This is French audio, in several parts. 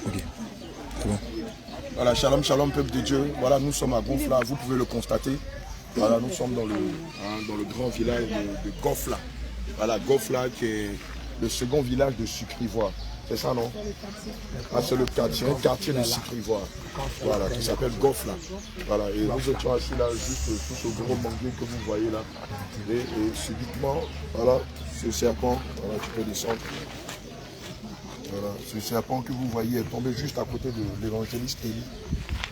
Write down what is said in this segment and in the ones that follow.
Ok, c'est bon. Voilà, shalom, shalom, peuple de Dieu. Voilà, nous sommes à Gonfla, vous pouvez le constater. Voilà, nous sommes dans le grand village de Gonfla. Voilà, Gonfla qui est le second village de Sucrivoire. C'est ça, non? Ah, c'est le quartier, un quartier de Sucrivoire. Voilà, qui s'appelle Gonfla. Voilà, et nous étions assis là, juste sous ce gros manguier que vous voyez là. Et subitement, voilà, ce serpent, voilà, tu peux descendre. Voilà, ce serpent que vous voyez est tombé juste à côté de l'évangéliste Élie.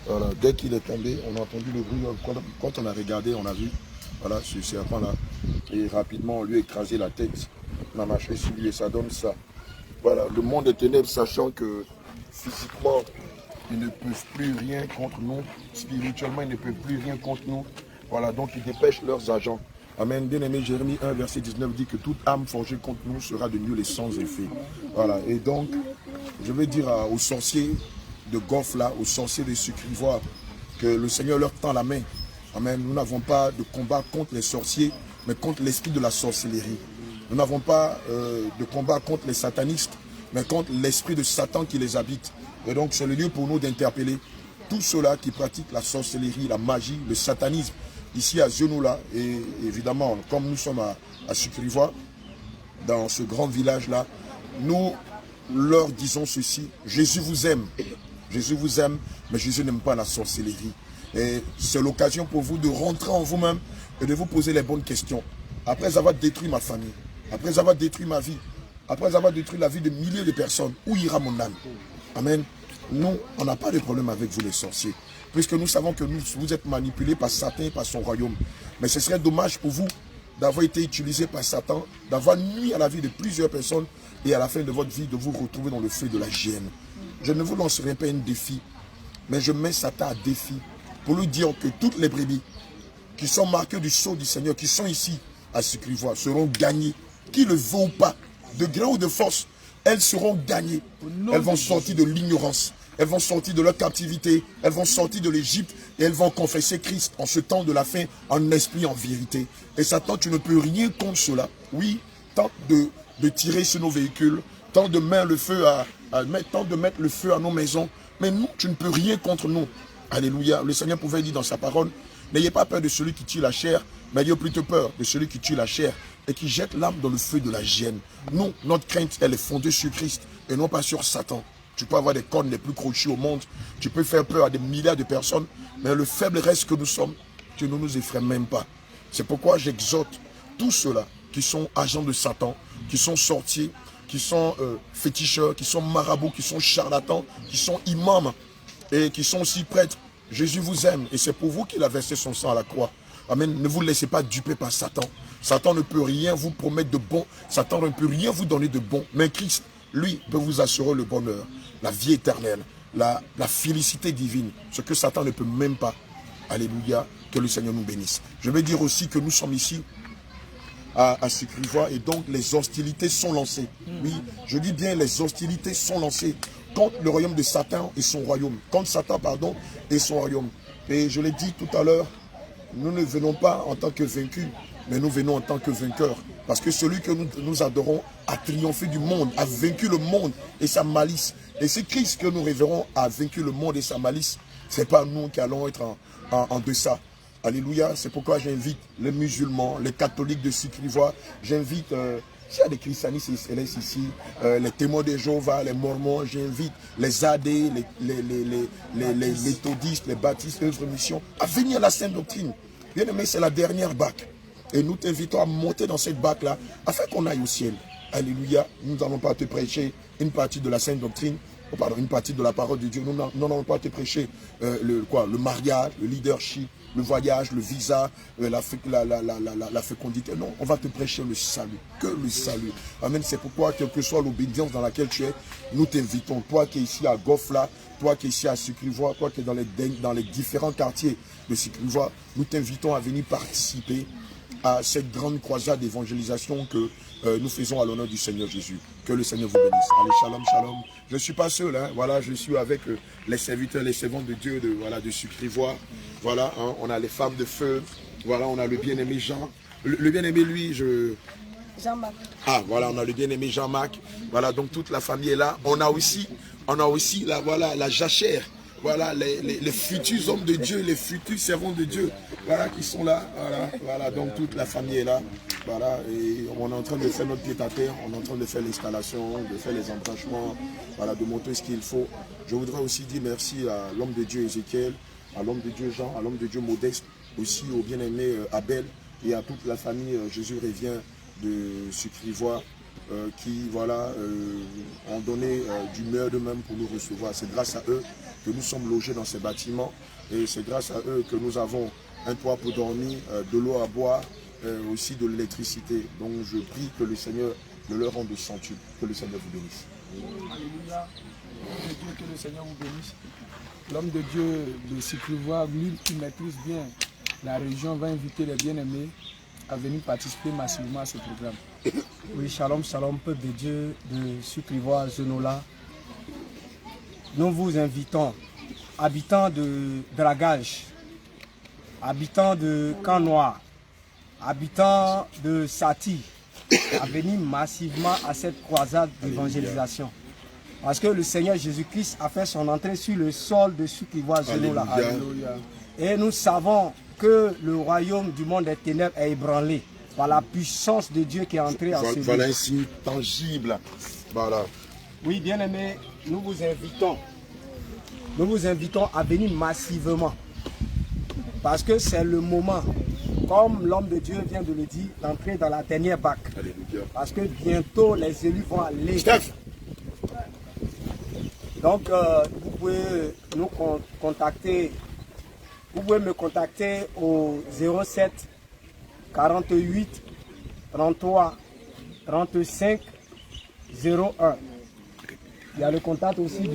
Voilà, dès qu'il est tombé, on a entendu le bruit. Quand on a regardé, on a vu, voilà, ce serpent-là. Et rapidement, on lui a écrasé la tête. On a marché sur lui et ça donne ça. Voilà, le monde des ténèbres, sachant que physiquement, ils ne peuvent plus rien contre nous. Spirituellement, ils ne peuvent plus rien contre nous. Voilà, donc ils dépêchent leurs agents. Amen. Bien-aimé, Jérémie 1, verset 19 dit que toute âme forgée contre nous sera de nul et sans effet. Voilà, et donc, je vais dire aux sorciers de Gonfla, aux sorciers de Sucrivoire, que le Seigneur leur tend la main. Amen. Nous n'avons pas de combat contre les sorciers, mais contre l'esprit de la sorcellerie. Nous n'avons pas de combat contre les satanistes, mais contre l'esprit de Satan qui les habite. Et donc, c'est le lieu pour nous d'interpeller tous ceux-là qui pratiquent la sorcellerie, la magie, le satanisme, ici à Zenoula. Et évidemment, comme nous sommes à Sucrivoire, dans ce grand village-là, nous leur disons ceci: Jésus vous aime. Jésus vous aime, mais Jésus n'aime pas la sorcellerie. Et c'est l'occasion pour vous de rentrer en vous-même et de vous poser les bonnes questions. Après avoir détruit ma famille, après avoir détruit ma vie, après avoir détruit la vie de milliers de personnes, où ira mon âme? Amen. Nous, on n'a pas de problème avec vous les sorciers, puisque nous savons que vous êtes manipulés par Satan et par son royaume. Mais ce serait dommage pour vous d'avoir été utilisé par Satan, d'avoir nuit à la vie de plusieurs personnes et à la fin de votre vie de vous retrouver dans le feu de la géhenne. Je ne vous lancerai pas un défi, mais je mets Satan à défi pour lui dire que toutes les brebis qui sont marquées du sceau du Seigneur, qui sont ici à Sucrivoire, seront gagnées, qu'ils le veulent pas, de gré ou de force, elles seront gagnées. Elles vont sortir de l'ignorance, elles vont sortir de leur captivité, elles vont sortir de l'Égypte et elles vont confesser Christ en ce temps de la fin, en esprit, en vérité. Et Satan, tu ne peux rien contre cela. Oui, tente de tirer sur nos véhicules, tente de mettre le feu tente de mettre le feu à nos maisons, mais nous, tu ne peux rien contre nous. Alléluia. Le Seigneur pouvait dire dans sa parole: n'ayez pas peur de celui qui tue la chair, mais ayez plutôt peur de celui qui tue la chair et qui jette l'âme dans le feu de la géhenne. Nous, notre crainte, elle est fondée sur Christ et non pas sur Satan. Tu peux avoir des cornes les plus crochues au monde, tu peux faire peur à des milliards de personnes, mais le faible reste que nous sommes, tu ne nous effraie même pas. C'est pourquoi j'exhorte tous ceux-là qui sont agents de Satan, qui sont sorciers, qui sont féticheurs, qui sont marabouts, qui sont charlatans, qui sont imams et qui sont aussi prêtres. Jésus vous aime et c'est pour vous qu'il a versé son sang à la croix. Amen. Ne vous laissez pas duper par Satan. Satan ne peut rien vous promettre de bon. Satan ne peut rien vous donner de bon. Mais Christ, lui, peut vous assurer le bonheur, la vie éternelle, la félicité divine. Ce que Satan ne peut même pas. Alléluia. Que le Seigneur nous bénisse. Je vais dire aussi que nous sommes ici à Sucrivoire et donc les hostilités sont lancées. Oui, je dis bien les hostilités sont lancées contre le royaume de Satan et son royaume. Contre Satan, pardon, et son royaume. Et je l'ai dit tout à l'heure, nous ne venons pas en tant que vaincus, mais nous venons en tant que vainqueurs. Parce que celui que nous adorons a triomphé du monde, a vaincu le monde et sa malice. Et c'est Christ que nous révérons a vaincu le monde et sa malice. Ce n'est pas nous qui allons être en deçà. Alléluia, c'est pourquoi j'invite les musulmans, les catholiques de Sucrivoire, j'invite, s'il y a des christianistes ici, les témoins de Jéhovah, les mormons, j'invite les AD, les méthodistes, les baptistes, les autres missions, à venir à la Sainte Doctrine. Bien aimé, c'est la dernière bac. Et nous t'invitons à monter dans cette bac-là, afin qu'on aille au ciel. Alléluia, nous n'allons pas te prêcher une partie de la Sainte Doctrine, une partie de la parole de Dieu. Nous n'allons pas te prêcher le mariage, le leadership, le voyage, le visa, la fécondité. Non, on va te prêcher le salut. Que le salut. Amen. C'est pourquoi, quelle que soit l'obédience dans laquelle tu es, nous t'invitons. Toi qui es ici à Gonfla, toi qui es ici à Sucrivoire, toi qui es dans les différents quartiers de Sucrivoire, nous t'invitons à venir participer à cette grande croisade d'évangélisation que nous faisons à l'honneur du Seigneur Jésus. Que le Seigneur vous bénisse. Allez, shalom, shalom. Je ne suis pas seul, hein. Voilà, je suis avec les serviteurs, les servantes de Dieu de Sucrivoire. Voilà, hein, on a les femmes de feu. Voilà, on a le bien-aimé Jean. Le bien-aimé, lui, Jean-Marc. Ah, voilà, on a le bien-aimé Jean-Marc. Voilà, donc toute la famille est là. On a aussi On a aussi la jachère. Voilà, les futurs hommes de Dieu, les futurs servants de Dieu, voilà, qui sont là, voilà, donc toute la famille est là, voilà, et on est en train de faire notre pied à terre, on est en train de faire l'installation, de faire les embranchements, voilà, de monter ce qu'il faut. Je voudrais aussi dire merci à l'homme de Dieu Ézéchiel, à l'homme de Dieu Jean, à l'homme de Dieu Modeste, aussi au bien-aimé Abel et à toute la famille Jésus revient de Sucrivois. Qui voilà, ont donné du meilleur d'eux-mêmes pour nous recevoir. C'est grâce à eux que nous sommes logés dans ces bâtiments et c'est grâce à eux que nous avons un toit pour dormir, de l'eau à boire, aussi de l'électricité. Donc je prie que le Seigneur ne leur rende centuple, que le Seigneur vous bénisse. Alléluia. Que le Seigneur vous bénisse. L'homme de Dieu de Sucrivois, lui qui maîtrise bien la région, va inviter les bien-aimés à venir participer massivement à ce programme. Oui, shalom, shalom, peuple de Dieu de Sucrivois, Zenola. Nous vous invitons, habitants de Dragage, habitants de Camp Noir, habitants de Sati, à venir massivement à cette croisade d'évangélisation. Parce que le Seigneur Jésus-Christ a fait son entrée sur le sol de Sucrivois, Zenola. Et nous savons que le royaume du monde des ténèbres est ébranlé par la puissance de Dieu qui est entrée en ce lieu. Voilà un signe tangible. Voilà. Oui, bien-aimés, nous vous invitons à venir massivement. Parce que c'est le moment, comme l'homme de Dieu vient de le dire, d'entrer dans la dernière vague. Alléluia. Parce que bientôt les élus vont aller. Steph. Donc, vous pouvez nous contacter. Vous pouvez me contacter au 07 48 33 35 01. Il y a le contact aussi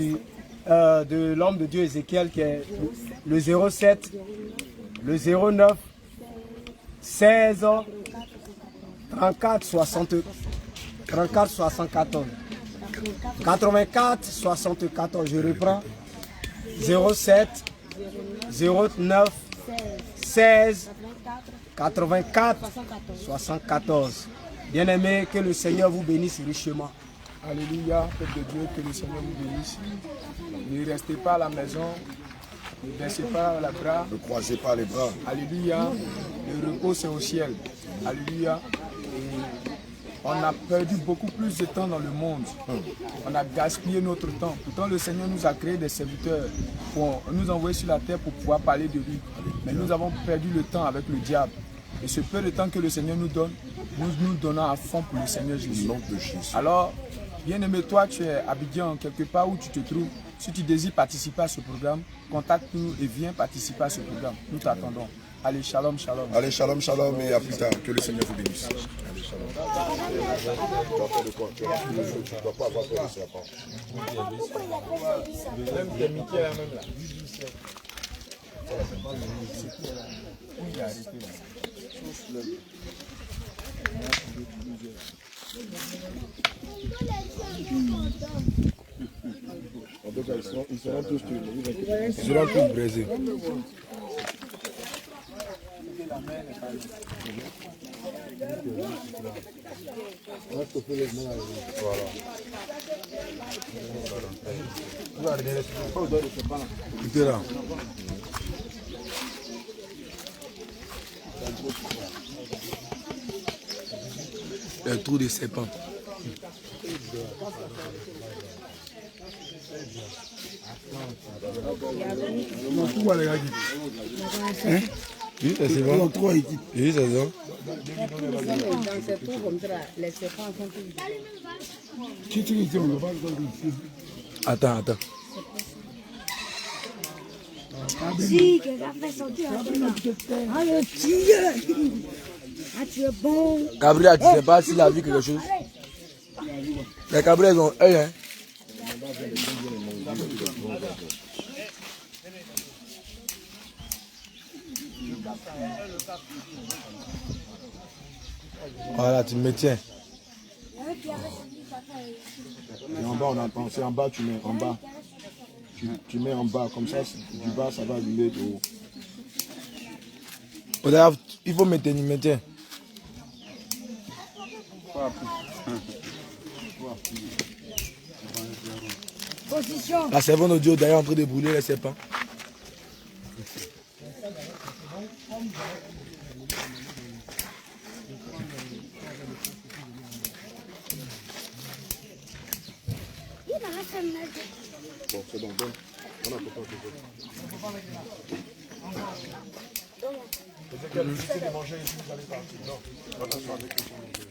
de l'homme de Dieu Ézéchiel qui est le 07, le 09, 16, 34 74. 84 74, je reprends. 07 09 16 84 74. Bien-aimés, que le Seigneur vous bénisse richement. Alléluia, peuple de Dieu, que le Seigneur vous bénisse. Ne restez pas à la maison, ne baissez pas les bras. Ne croisez pas les bras. Alléluia, le repos c'est au ciel. Alléluia. Et on a perdu beaucoup plus de temps dans le monde. On a gaspillé notre temps. Pourtant, le Seigneur nous a créé des serviteurs pour nous envoyer sur la terre pour pouvoir parler de lui. Mais nous avons perdu le temps avec le diable. Et ce peu de temps que le Seigneur nous donne, nous donnons à fond pour le Seigneur Jésus. Au nom de Jésus. Alors, bien-aimé, toi, tu es à Abidjan, quelque part où tu te trouves. Si tu désires participer à ce programme, contacte-nous et viens participer à ce programme. Nous t'attendons. Allez, shalom, shalom. Allez, shalom, shalom et à plus tard. Que le Seigneur vous bénisse. Allez, shalom. Tu dois faire de quoi? Tu ne dois pas avoir peur de serpent. En tout cas, ils seront tous tués. Ils seront tous brisés. Écoutez là. Le trou des serpents. Tout les gars. Hein? Oui, c'est bon. Oui, c'est ça. Dans ce trou comme ça, les serpents sont tous. Attends. Si, quelqu'un fait sortir ah, le tigre. Ah, tu es bon. Gabriel, tu ne sais pas s'il a vu quelque chose? Les cabrets ont œil, hein? Voilà, tu me tiens. Et en bas, on entend. C'est en bas, tu mets en bas. Tu mets en bas, comme ça, du bas, ça va allumer de haut. Il faut mettre une métier. Position. La servante audio d'ailleurs en train de brûler les serpents. Bon, c'est bon, donne. On a pas de manger ici, vous allez partir. Non, attention avec